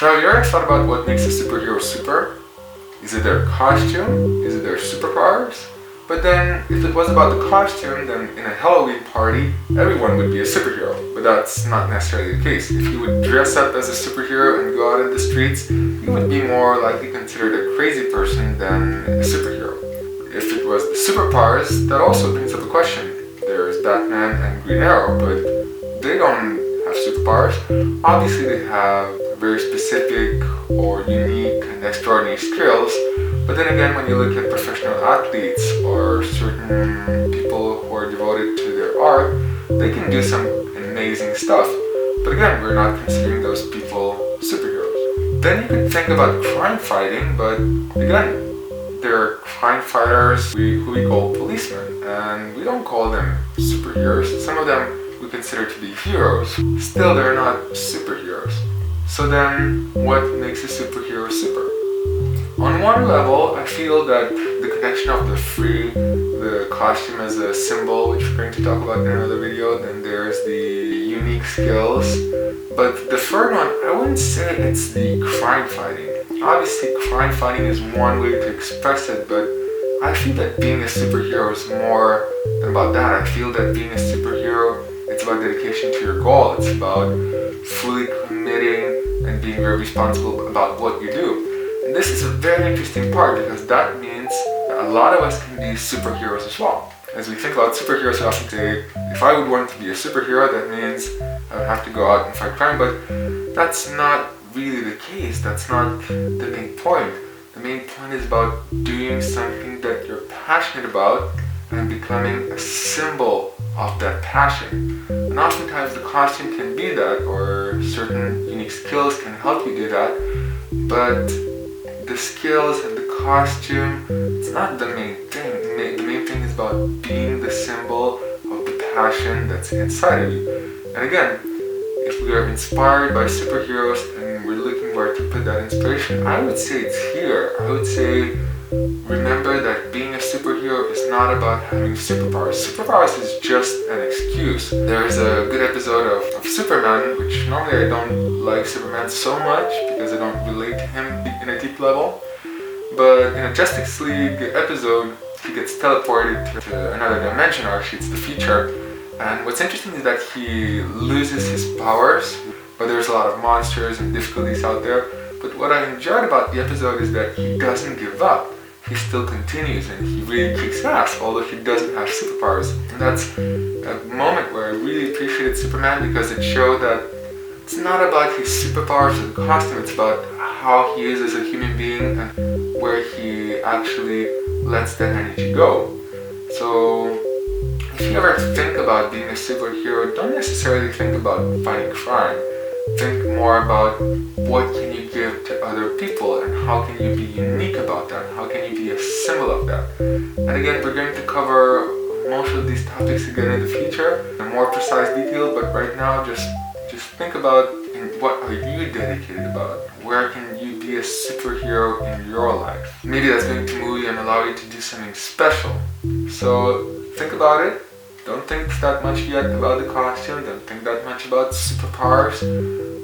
So have you ever thought about what makes a superhero super? Is it their costume? Is it their superpowers? But then, if it was about the costume, then in a Halloween party, everyone would be a superhero. But that's not necessarily the case. If you would dress up as a superhero and go out in the streets, you would be more likely considered a crazy person than a superhero. If it was the superpowers, that also brings up a question. There's Batman and Green Arrow, but they don't have superpowers. Obviously, they have very specific or unique and extraordinary skills. But then again, when you look at professional athletes or certain people who are devoted to their art, they can do some amazing stuff. But again, we're not considering those people superheroes. Then you could think about crime fighting, but again, there are crime fighters who we call policemen, and we don't call them superheroes. Some of them we consider to be heroes. Still, they're not superheroes. So then, what makes a superhero super? On one level, I feel that the connection of the costume as a symbol, which we're going to talk about in another video, then there's the unique skills. But the third one, I wouldn't say it's the crime fighting. Obviously, crime fighting is one way to express it, but I feel that being a superhero is more than about that. I feel that being a superhero, it's about dedication to your goal. It's about fully committing and being very responsible about what you do. And this is a very interesting part because that means that a lot of us can be superheroes as well. As we think about superheroes, we often say, if I would want to be a superhero, that means I would have to go out and fight crime, but that's not really the case. That's not the main point. The main point is about doing something that you're passionate about and becoming a symbol of that passion. And oftentimes the costume can be that, or certain unique skills can help you do that, but the skills and the costume, it's not the main thing. The main thing is about being the symbol of the passion that's inside of you. And again, if we are inspired by superheroes and we're looking where to put that inspiration, I would say it's here. I would say remember that being a superhero is not about having superpowers. Superpowers is just an excuse. There's a good episode of Superman, which normally I don't like Superman so much because I don't relate to him in a deep level. But in a Justice League episode, he gets teleported to another dimension, or actually it's the future. And what's interesting is that he loses his powers, but there's a lot of monsters and difficulties out there. But what I enjoyed about the episode is that he doesn't give up. He still continues and he really kicks ass, although he doesn't have superpowers. And that's a moment where I really appreciated Superman because it showed that it's not about his superpowers or the costume, it's about how he is as a human being and where he actually lets that energy go. So if you ever think about being a superhero, don't necessarily think about fighting crime. Think more about what can you give to other people and how can you be unique about that, how can you be a symbol of that. And again, we're going to cover most of these topics again in the future in more precise detail, but right now just think about what are you dedicated about, where can you be a superhero in your life. Maybe that's going to move you and allow you to do something special. So think about it. Don't think that much yet about the costume, don't think that much about superpowers.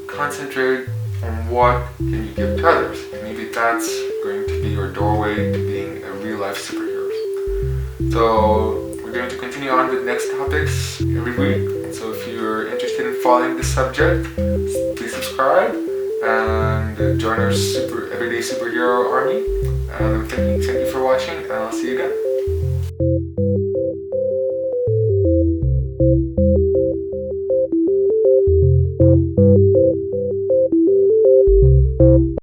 Concentrate on what can you give to others. Maybe that's going to be your doorway to being a real life superhero. So we're going to continue on with next topics every week. So if you're interested in following this subject, please subscribe and join our everyday superhero army. Thank you for watching, and I'll see you again.